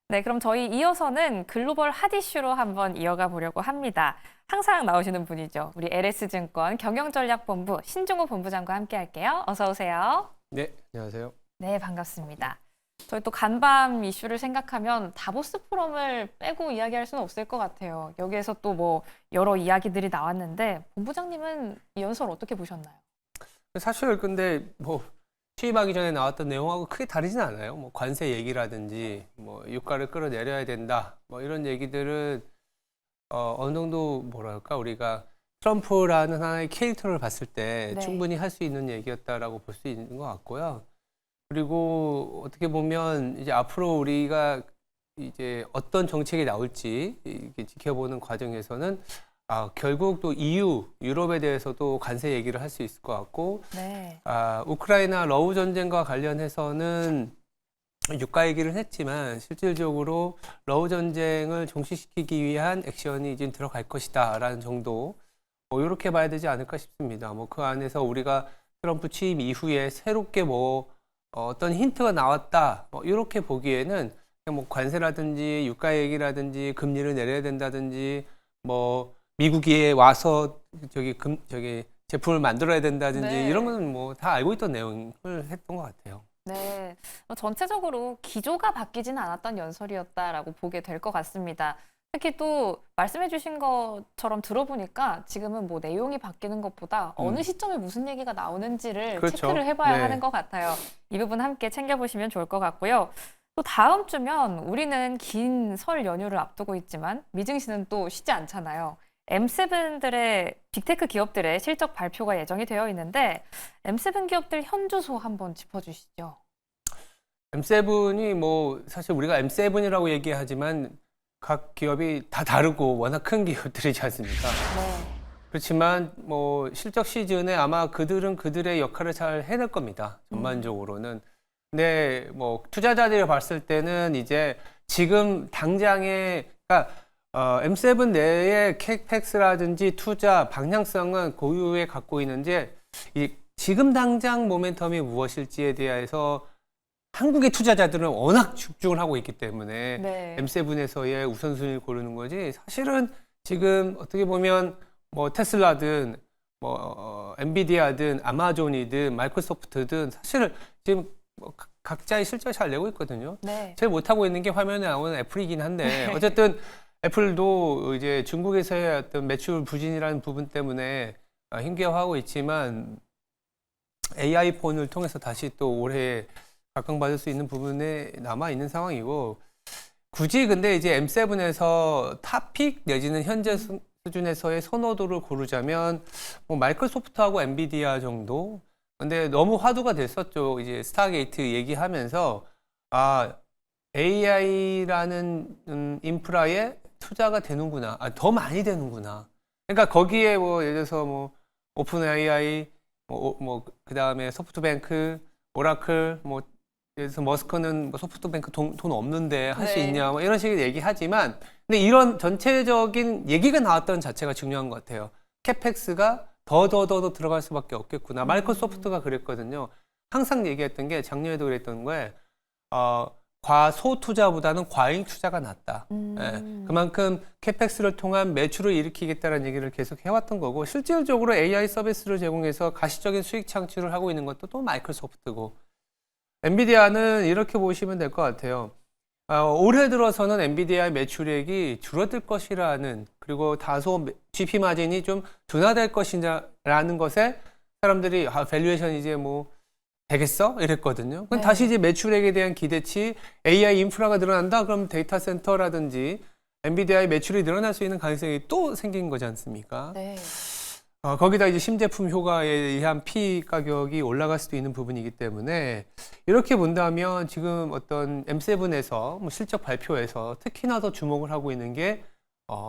네, 그럼 저희 이어서는 글로벌 핫 이슈로 한번 이어가 보려고 합니다. 항상 나오시는 분이죠. 우리 LS증권 경영전략본부 신종우 본부장과 함께 할게요. 어서 오세요. 네, 안녕하세요. 네, 반갑습니다. 저희 또 간밤 이슈를 생각하면 다보스 포럼을 빼고 이야기할 수는 없을 것 같아요. 여기에서 또 뭐 여러 이야기들이 나왔는데 본부장님은 이 연설 어떻게 보셨나요? 사실 근데 뭐 취임하기 전에 나왔던 내용하고 크게 다르진 않아요. 뭐 관세 얘기라든지 뭐 유가를 끌어내려야 된다. 뭐 이런 얘기들은 어느 정도 뭐랄까 우리가 트럼프라는 하나의 캐릭터를 봤을 때 네. 충분히 할 수 있는 얘기였다라고 볼 수 있는 것 같고요. 그리고 어떻게 보면 이제 앞으로 우리가 이제 어떤 정책이 나올지 이렇게 지켜보는 과정에서는 결국 또 EU, 유럽에 대해서도 관세 얘기를 할 수 있을 것 같고, 네. 우크라이나 러우 전쟁과 관련해서는 유가 얘기를 했지만 실질적으로 러우 전쟁을 종식시키기 위한 액션이 지금 들어갈 것이다라는 정도, 뭐 이렇게 봐야 되지 않을까 싶습니다. 뭐 그 안에서 우리가 트럼프 취임 이후에 새롭게 뭐 어떤 힌트가 나왔다, 뭐 이렇게 보기에는 그냥 뭐 관세라든지 유가 얘기라든지 금리를 내려야 된다든지 뭐 미국에 와서 저기 제품을 만들어야 된다든지 네. 이런 거는 뭐 다 알고 있던 내용을 했던 것 같아요. 네, 전체적으로 기조가 바뀌지는 않았던 연설이었다라고 보게 될 것 같습니다. 특히 또 말씀해주신 것처럼 들어보니까 지금은 뭐 내용이 바뀌는 것보다 어느 시점에 무슨 얘기가 나오는지를 그렇죠. 체크를 해봐야 네. 하는 것 같아요. 이 부분 함께 챙겨보시면 좋을 것 같고요. 또 다음 주면 우리는 긴 설 연휴를 앞두고 있지만 미증시는 또 쉬지 않잖아요. M7들의 빅테크 기업들의 실적 발표가 예정이 되어 있는데 M7 기업들 현주소 한번 짚어주시죠. M7이 뭐 사실 우리가 M7이라고 얘기하지만 각 기업이 다 다르고 워낙 큰 기업들이지 않습니까? 네. 그렇지만 뭐 실적 시즌에 아마 그들은 그들의 역할을 잘 해낼 겁니다. 전반적으로는. 근데 뭐 투자자들이 봤을 때는 이제 지금 당장에 그러니까 M7 내의 캐펙스라든지 투자 방향성은 고유에 갖고 있는지 지금 당장 모멘텀이 무엇일지에 대해서 한국의 투자자들은 워낙 집중을 하고 있기 때문에 네. M7에서의 우선순위를 고르는 거지 사실은 지금 어떻게 보면 뭐 테슬라든 뭐 엔비디아든 아마존이든 마이크로소프트든 사실 지금 뭐 각자의 실적을 잘 내고 있거든요. 네. 제일 못하고 있는 게 화면에 나오는 애플이긴 한데 어쨌든 애플도 이제 중국에서의 어떤 매출 부진이라는 부분 때문에 힘겨워하고 있지만 AI 폰을 통해서 다시 또 올해 각광받을 수 있는 부분에 남아 있는 상황이고 굳이 근데 이제 M7에서 탑픽 내지는 현재 수준에서의 선호도를 고르자면 뭐 마이크로소프트하고 엔비디아 정도. 근데 너무 화두가 됐었죠. 이제 스타게이트 얘기하면서 AI라는 인프라에 투자가 되는구나. 더 많이 되는구나. 그러니까 거기에 뭐 예를 들어서 뭐 오픈 AI 뭐 그다음에 소프트뱅크, 오라클 뭐 예를 들어서 머스크는 뭐 소프트뱅크 돈 없는데 할 수 네. 있냐 뭐 이런 식의 얘기하지만 근데 이런 전체적인 얘기가 나왔던 자체가 중요한 것 같아요. 캐펙스가 더 들어갈 수밖에 없겠구나. 마이크로소프트가 그랬거든요. 항상 얘기했던 게 작년에도 그랬던 거에 과소 투자보다는 과잉 투자가 낫다. 예, 그만큼 캐펙스를 통한 매출을 일으키겠다는 얘기를 계속 해왔던 거고 실질적으로 AI 서비스를 제공해서 가시적인 수익 창출을 하고 있는 것도 또 마이크로소프트고 엔비디아는 이렇게 보시면 될 것 같아요. 올해 들어서는 엔비디아의 매출액이 줄어들 것이라는 그리고 다소 GP 마진이 좀 둔화될 것이라는 것에 사람들이 밸류에이션 이제 뭐 되겠어? 이랬거든요. 그럼 네. 다시 이제 매출액에 대한 기대치, AI 인프라가 늘어난다? 그럼 데이터 센터라든지 엔비디아의 매출이 늘어날 수 있는 가능성이 또 생긴 거지 않습니까? 네. 거기다 이제 신제품 효과에 의한 P 가격이 올라갈 수도 있는 부분이기 때문에 이렇게 본다면 지금 어떤 M7에서 뭐 실적 발표에서 특히나 더 주목을 하고 있는 게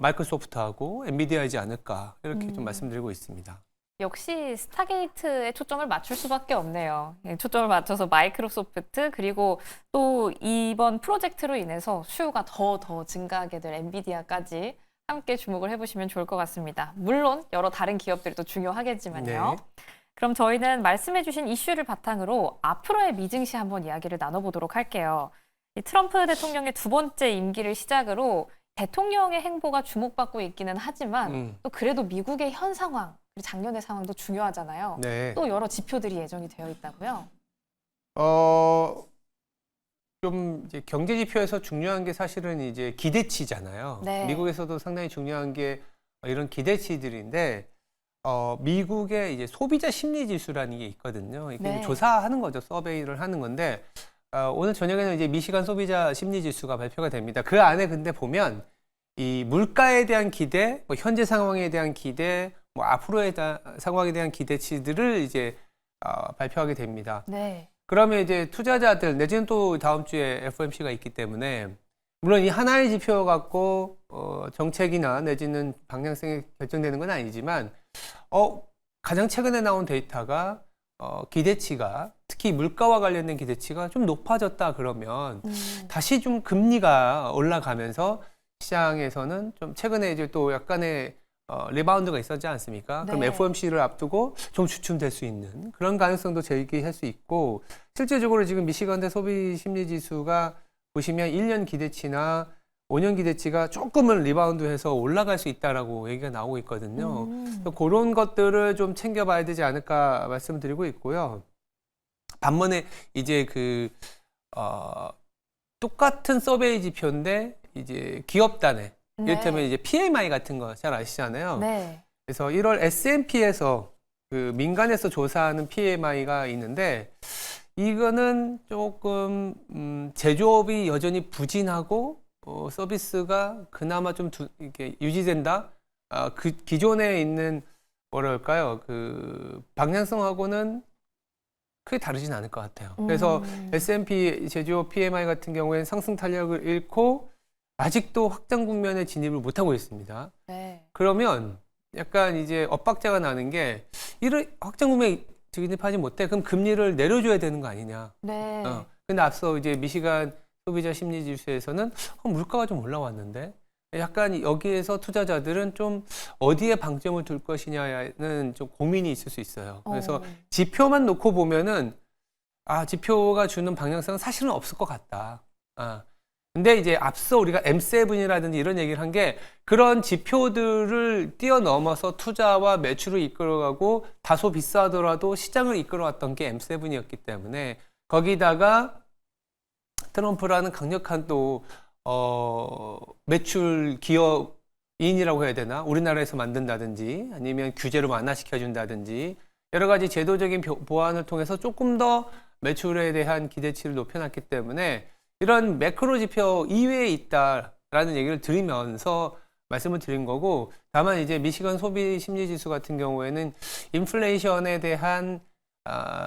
마이크로소프트하고 엔비디아이지 않을까 이렇게 좀 말씀드리고 있습니다. 역시 스타게이트에 초점을 맞출 수밖에 없네요. 예, 초점을 맞춰서 마이크로소프트 그리고 또 이번 프로젝트로 인해서 수요가 더 증가하게 될 엔비디아까지 함께 주목을 해보시면 좋을 것 같습니다. 물론 여러 다른 기업들이 또 중요하겠지만요. 네. 그럼 저희는 말씀해주신 이슈를 바탕으로 앞으로의 미증시 한번 이야기를 나눠보도록 할게요. 이 트럼프 대통령의 두 번째 임기를 시작으로 대통령의 행보가 주목받고 있기는 하지만 또 그래도 미국의 현 상황, 그리고 작년의 상황도 중요하잖아요. 네. 또 여러 지표들이 예정이 되어 있다고요? 좀 이제 경제 지표에서 중요한 게 사실은 이제 기대치잖아요. 네. 미국에서도 상당히 중요한 게 이런 기대치들인데, 미국의 이제 소비자 심리 지수라는 게 있거든요. 이게 네. 조사하는 거죠. 서베이를 하는 건데, 오늘 저녁에는 이제 미시간 소비자 심리 지수가 발표가 됩니다. 그 안에 근데 보면 이 물가에 대한 기대, 뭐 현재 상황에 대한 기대, 뭐 앞으로의 상황에 대한 기대치들을 이제 발표하게 됩니다. 네. 그러면 이제 투자자들 내지는 또 다음 주에 FOMC가 있기 때문에 물론 이 하나의 지표 갖고 정책이나 내지는 방향성이 결정되는 건 아니지만 가장 최근에 나온 데이터가 기대치가 특히 물가와 관련된 기대치가 좀 높아졌다 그러면 다시 좀 금리가 올라가면서 시장에서는 좀 최근에 이제 또 약간의 리바운드가 있었지 않습니까? 그럼 네. FOMC를 앞두고 좀 주춤될 수 있는 그런 가능성도 제기할 수 있고, 실제적으로 지금 미시간대 소비 심리 지수가 보시면 1년 기대치나 5년 기대치가 조금은 리바운드해서 올라갈 수 있다라고 얘기가 나오고 있거든요. 그런 것들을 좀 챙겨봐야 되지 않을까 말씀드리고 있고요. 반면에 이제 똑같은 서베이 지표인데 이제 기업단에 이를테면 이제 PMI 같은 거 잘 아시잖아요. 네. 그래서 1월 S&P에서 그 민간에서 조사하는 PMI가 있는데 이거는 조금 제조업이 여전히 부진하고 서비스가 그나마 좀 이렇게 유지된다. 그 기존에 있는 뭐랄까요, 그 방향성하고는 크게 다르진 않을 것 같아요. 그래서 S&P 제조업 PMI 같은 경우에는 상승 탄력을 잃고 아직도 확장 국면에 진입을 못하고 있습니다. 네. 그러면 약간 이제 엇박자가 나는 게 이런 확장 국면에 진입하지 못해. 그럼 금리를 내려줘야 되는 거 아니냐. 네. 근데 앞서 이제 미시간 소비자 심리 지수에서는 물가가 좀 올라왔는데 약간 여기에서 투자자들은 좀 어디에 방점을 둘 것이냐는 좀 고민이 있을 수 있어요. 그래서 지표만 놓고 보면은 지표가 주는 방향성은 사실은 없을 것 같다. 근데 이제 앞서 우리가 M7이라든지 이런 얘기를 한 게 그런 지표들을 뛰어넘어서 투자와 매출을 이끌어가고 다소 비싸더라도 시장을 이끌어왔던 게 M7이었기 때문에 거기다가 트럼프라는 강력한 또 매출 기업인이라고 해야 되나? 우리나라에서 만든다든지 아니면 규제로 완화시켜준다든지 여러 가지 제도적인 보완을 통해서 조금 더 매출에 대한 기대치를 높여놨기 때문에 이런 매크로 지표 이외에 있다라는 얘기를 드리면서 말씀을 드린 거고, 다만 이제 미시간 소비 심리 지수 같은 경우에는 인플레이션에 대한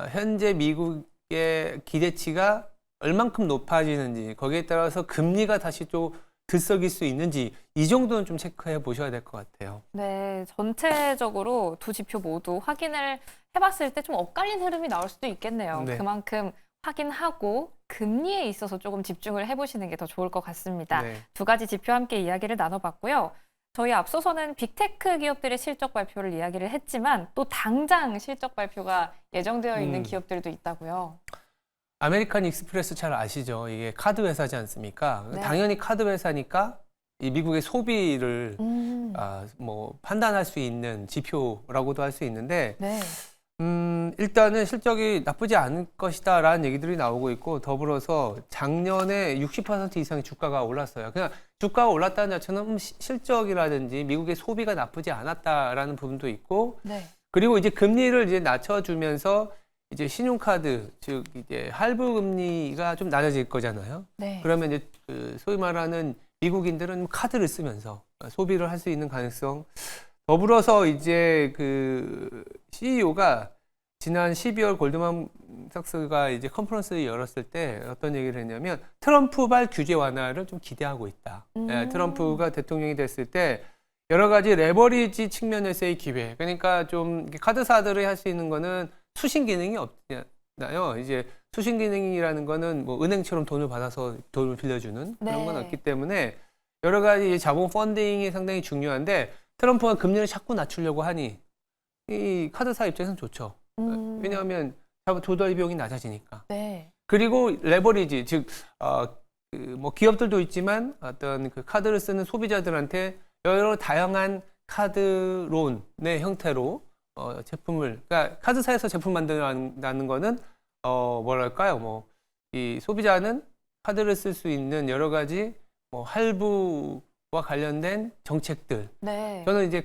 현재 미국의 기대치가 얼만큼 높아지는지 거기에 따라서 금리가 다시 또 들썩일 수 있는지 이 정도는 좀 체크해 보셔야 될 것 같아요. 네, 전체적으로 두 지표 모두 확인을 해봤을 때 좀 엇갈린 흐름이 나올 수도 있겠네요. 네. 그만큼 확인하고 금리에 있어서 조금 집중을 해보시는 게 더 좋을 것 같습니다. 네. 두 가지 지표 함께 이야기를 나눠봤고요. 저희 앞서서는 빅테크 기업들의 실적 발표를 이야기를 했지만 또 당장 실적 발표가 예정되어 있는 기업들도 있다고요. 아메리칸 익스프레스 잘 아시죠? 이게 카드 회사지 않습니까? 네. 당연히 카드 회사니까 이 미국의 소비를 뭐 판단할 수 있는 지표라고도 할 수 있는데 네. 일단은 실적이 나쁘지 않을 것이다라는 얘기들이 나오고 있고, 더불어서 작년에 60% 이상의 주가가 올랐어요. 그냥 주가가 올랐다는 자체는 실적이라든지 미국의 소비가 나쁘지 않았다라는 부분도 있고, 네. 그리고 이제 금리를 이제 낮춰주면서 이제 신용카드, 즉 이제 할부 금리가 좀 낮아질 거잖아요. 네. 그러면 이제 소위 말하는 미국인들은 카드를 쓰면서 소비를 할 수 있는 가능성. 더불어서 이제 그 CEO가 지난 12월 골드만삭스가 이제 컨퍼런스를 열었을 때 어떤 얘기를 했냐면 트럼프발 규제 완화를 좀 기대하고 있다. 트럼프가 대통령이 됐을 때 여러 가지 레버리지 측면에서의 기회. 그러니까 좀 카드사들이 할 수 있는 거는 수신 기능이 없잖아요. 이제 수신 기능이라는 거는 뭐 은행처럼 돈을 받아서 돈을 빌려주는 그런 건 네. 없기 때문에 여러 가지 자본 펀딩이 상당히 중요한데 트럼프가 금리를 자꾸 낮추려고 하니 이 카드사 입장에서는 좋죠. 왜냐하면 조달 비용이 낮아지니까. 네. 그리고 레버리지, 즉 뭐 기업들도 있지만 어떤 그 카드를 쓰는 소비자들한테 여러 다양한 카드론의 형태로 제품을, 그러니까 카드사에서 제품 만든다는 거는 뭐랄까요? 뭐 이 소비자는 카드를 쓸 수 있는 여러 가지 뭐 할부와 관련된 정책들. 네. 저는 이제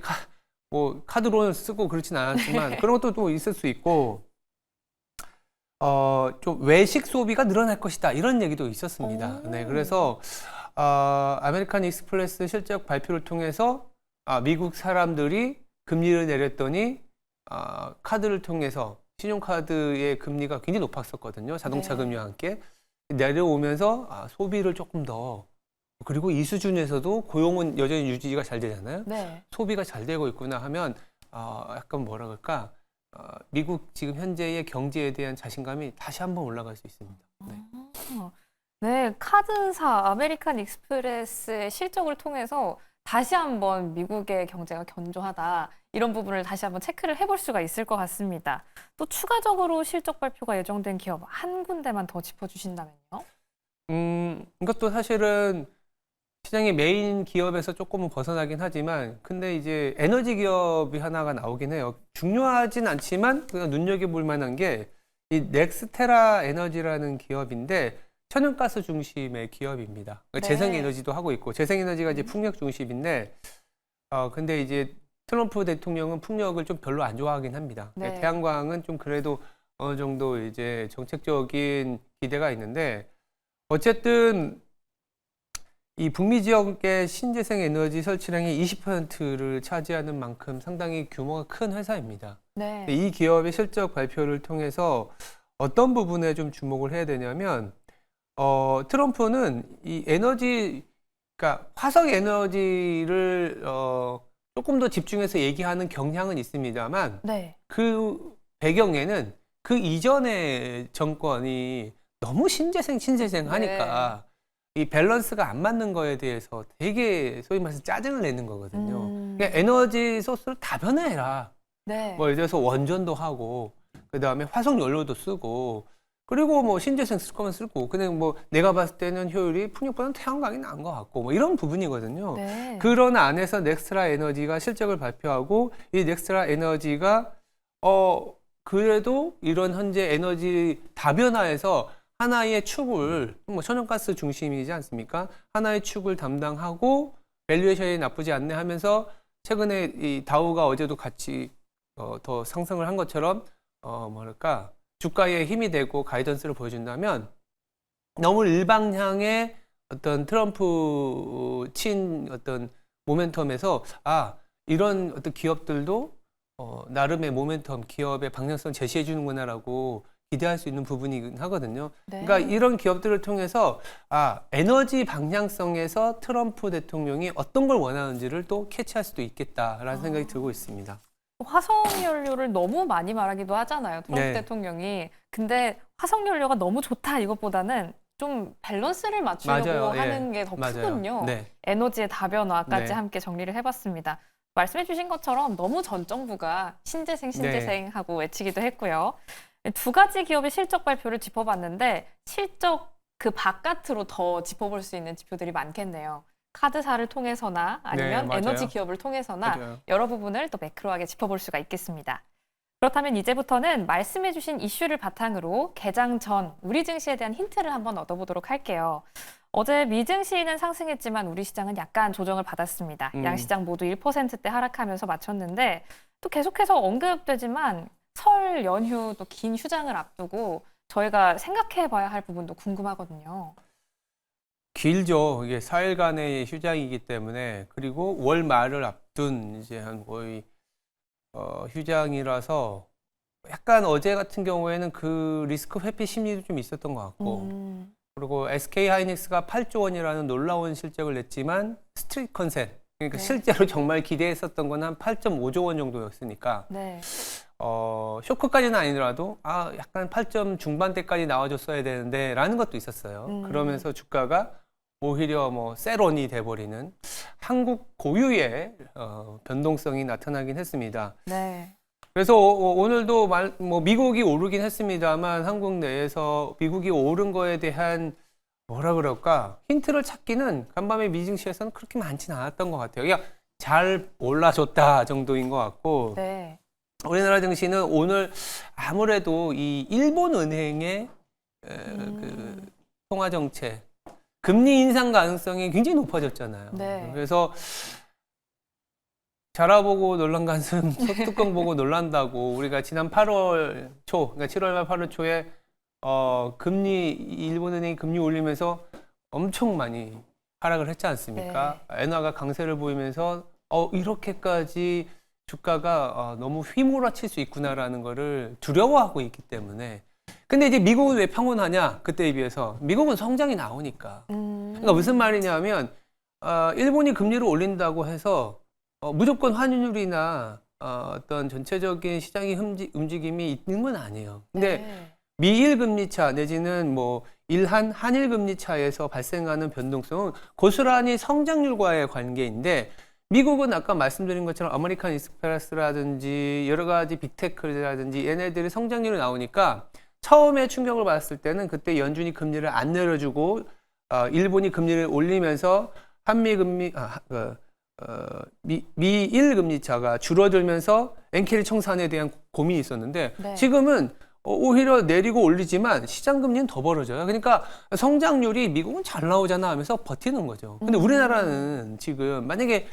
뭐 카드론을 쓰고 그렇진 않았지만 그런 것도 또 있을 수 있고, 좀 외식 소비가 늘어날 것이다 이런 얘기도 있었습니다. 오. 네, 그래서 아메리칸 익스프레스 실적 발표를 통해서 미국 사람들이 금리를 내렸더니 카드를 통해서 신용카드의 금리가 굉장히 높았었거든요. 자동차 네. 금리와 함께 내려오면서 소비를 조금 더, 그리고 이 수준에서도 고용은 여전히 유지가 잘 되잖아요. 네. 소비가 잘 되고 있구나 하면 약간 뭐라 그럴까, 미국 지금 현재의 경제에 대한 자신감이 다시 한번 올라갈 수 있습니다. 네. 네, 카드사 아메리칸 익스프레스의 실적을 통해서 다시 한번 미국의 경제가 견조하다, 이런 부분을 다시 한번 체크를 해볼 수가 있을 것 같습니다. 또 추가적으로 실적 발표가 예정된 기업 한 군데만 더 짚어주신다면요? 이것도 사실은 시장의 메인 기업에서 조금은 벗어나긴 하지만, 근데 이제 에너지 기업이 하나가 나오긴 해요. 중요하진 않지만 그냥 눈여겨볼 만한 게 이 넥스테라 에너지라는 기업인데 천연가스 중심의 기업입니다. 그러니까 네. 재생에너지도 하고 있고, 재생에너지가 이제 풍력 중심인데, 근데 이제 트럼프 대통령은 풍력을 좀 별로 안 좋아하긴 합니다. 네. 태양광은 좀 그래도 어느 정도 이제 정책적인 기대가 있는데, 어쨌든 이 북미 지역의 신재생 에너지 설치량의 20%를 차지하는 만큼 상당히 규모가 큰 회사입니다. 네. 이 기업의 실적 발표를 통해서 어떤 부분에 좀 주목을 해야 되냐면, 트럼프는 이 에너지, 그러니까 화석 에너지를 조금 더 집중해서 얘기하는 경향은 있습니다만, 네. 그 배경에는 그 이전의 정권이 너무 신재생 하니까 이 밸런스가 안 맞는 거에 대해서 되게 소위 말해서 짜증을 내는 거거든요. 그러니까 에너지 소스를 다변화해라. 네. 뭐 예를 들어서 원전도 하고, 그 다음에 화석 연료도 쓰고, 그리고 뭐 신재생 쓸 거면 쓰고, 그냥 뭐 내가 봤을 때는 효율이 풍력보다는 태양광이 나은 것 같고, 뭐 이런 부분이거든요. 네. 그런 안에서 넥스트라 에너지가 실적을 발표하고, 이 넥스트라 에너지가 그래도 이런 현재 에너지 다변화에서 하나의 축을, 뭐 천연가스 중심이지 않습니까? 하나의 축을 담당하고 밸류에이션이 나쁘지 않네 하면서, 최근에 이 다우가 어제도 같이 더 상승을 한 것처럼 뭐랄까, 주가에 힘이 되고 가이던스를 보여준다면, 너무 일방향의 어떤 트럼프 친 어떤 모멘텀에서 이런 어떤 기업들도 나름의 모멘텀, 기업의 방향성 제시해 주는구나라고 기대할 수 있는 부분이긴 하거든요. 네. 그러니까 이런 기업들을 통해서 에너지 방향성에서 트럼프 대통령이 어떤 걸 원하는지를 또 캐치할 수도 있겠다라는 생각이 들고 있습니다. 화석연료를 너무 많이 말하기도 하잖아요, 트럼프 네. 대통령이. 근데 화석연료가 너무 좋다 이것보다는 좀 밸런스를 맞추려고 맞아요. 하는 게 더 크군요. 네. 에너지의 다변화까지 네. 함께 함께 정리를 해봤습니다. 말씀해주신 것처럼 너무 전 정부가 신재생 하고 외치기도 했고요. 두 가지 기업의 실적 발표를 짚어봤는데 실적 그 바깥으로 더 짚어볼 수 있는 지표들이 많겠네요. 카드사를 통해서나 아니면 맞아요. 에너지 기업을 통해서나 맞아요. 여러 부분을 또 매크로하게 짚어볼 수가 있겠습니다. 그렇다면 이제부터는 말씀해주신 이슈를 바탕으로 개장 전 우리 증시에 대한 힌트를 한번 얻어보도록 할게요. 어제 미 증시는 상승했지만 우리 시장은 약간 조정을 받았습니다. 양시장 모두 1%대 하락하면서 마쳤는데, 또 계속해서 언급되지만 설 연휴 또 긴 휴장을 앞두고 저희가 생각해봐야 할 부분도 궁금하거든요. 길죠. 이게 4일간의 휴장이기 때문에, 그리고 월 말을 앞둔 이제 한 거의 휴장이라서 약간 어제 같은 경우에는 그 리스크 회피 심리도 좀 있었던 것 같고, 그리고 SK 하이닉스가 8조 원이라는 놀라운 실적을 냈지만 스트릿 컨센, 그러니까 네. 실제로 정말 기대했었던 건 한 8.5조 원 정도였으니까 네. 쇼크까지는 아니더라도 약간 8점 중반대까지 나와줬어야 되는데 라는 것도 있었어요. 그러면서 주가가 오히려 뭐 세론이 돼버리는 한국 고유의 변동성이 나타나긴 했습니다. 네. 그래서 오늘도 미국이 오르긴 했습니다만, 한국 내에서 미국이 오른 거에 대한 뭐라 그럴까 힌트를 찾기는 간밤에 미증시에서는 그렇게 많지는 않았던 것 같아요. 그냥 잘 올라줬다 정도인 것 같고 네. 우리나라 증시는 오늘 아무래도 이 일본 은행의 그 통화 정책, 금리 인상 가능성이 굉장히 높아졌잖아요. 네. 그래서 자라보고 놀란 가슴 소뚜껑 보고 놀란다고 우리가 지난 8월 초, 그러니까 7월 말 8월 초에 금리 일본 은행이 금리 올리면서 엄청 많이 하락을 했지 않습니까? 엔화가 강세를 보이면서 이렇게까지 주가가 너무 휘몰아칠 수 있구나라는 거를 두려워하고 있기 때문에. 근데 이제 미국은 왜 평온하냐? 그때에 비해서 미국은 성장이 나오니까. 그러니까 무슨 말이냐면 일본이 금리를 올린다고 해서 무조건 환율이나 어떤 전체적인 시장의 움직임이 있는 건 아니에요. 근데 네. 미일 금리 차 내지는 뭐 한일 금리 차에서 발생하는 변동성은 고스란히 성장률과의 관계인데 미국은 아까 말씀드린 것처럼 아메리칸 익스프레스라든지 여러 가지 빅테크라든지 얘네들이 성장률이 나오니까 처음에 충격을 받았을 때는 그때 연준이 금리를 안 내려주고 일본이 금리를 올리면서 한미 금리 미일 금리 차가 줄어들면서 엔케리 청산에 대한 고민이 있었는데 네. 지금은 오히려 내리고 올리지만 시장 금리는 더 벌어져요. 그러니까 성장률이 미국은 잘 나오잖아 하면서 버티는 거죠. 근데 우리나라는 지금 만약에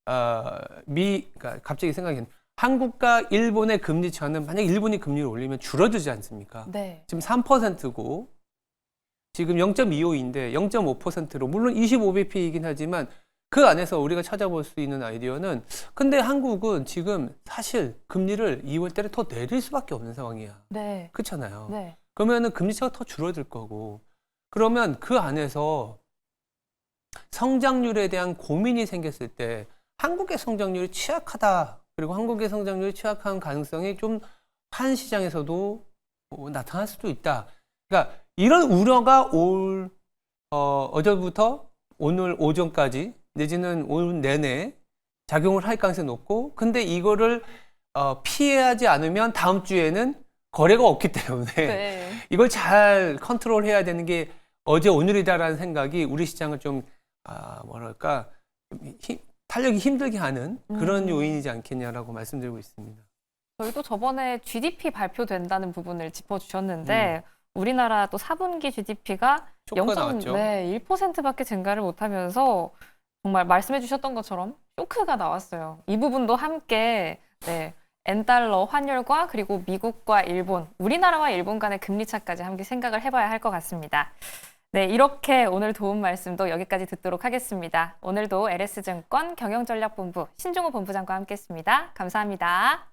그러니까 갑자기 생각이 한국과 일본의 금리 차는 만약 일본이 금리를 올리면 줄어들지 않습니까? 네. 지금 3%고 지금 0.25인데 0.5%로 물론 25bp이긴 하지만 그 안에서 우리가 찾아볼 수 있는 아이디어는 근데 한국은 지금 사실 금리를 2월 달에 더 내릴 수밖에 없는 상황이야. 네. 그렇잖아요. 네. 그러면은 금리 차가 더 줄어들 거고 그러면 그 안에서 성장률에 대한 고민이 생겼을 때 한국의 성장률이 취약하다. 그리고 한국의 성장률이 취약한 가능성이 좀 한 시장에서도 나타날 수도 있다. 그러니까 이런 우려가 어제부터 오늘 오전까지 내지는 오늘 내내 작용을 할 가능성이 높고 근데 이거를 피하지 않으면 다음 주에는 거래가 없기 때문에 네. 이걸 잘 컨트롤해야 되는 게 어제 오늘이다라는 생각이 우리 시장을 좀 뭐랄까 탄력이 힘들게 하는 그런 요인이지 않겠냐라고 말씀드리고 있습니다. 저희도 저번에 GDP 발표된다는 부분을 짚어주셨는데 우리나라 또 4분기 GDP가 쇼크가 나왔죠. 1%밖에 증가를 못하면서 정말 말씀해 주셨던 것처럼 쇼크가 나왔어요. 이 부분도 함께 엔달러 환율과 그리고 미국과 일본, 우리나라와 일본 간의 금리 차까지 함께 생각을 해봐야 할 것 같습니다. 네, 이렇게 오늘 도움 말씀도 여기까지 듣도록 하겠습니다. 오늘도 LS증권 경영전략본부 신종호 본부장과 함께했습니다. 감사합니다.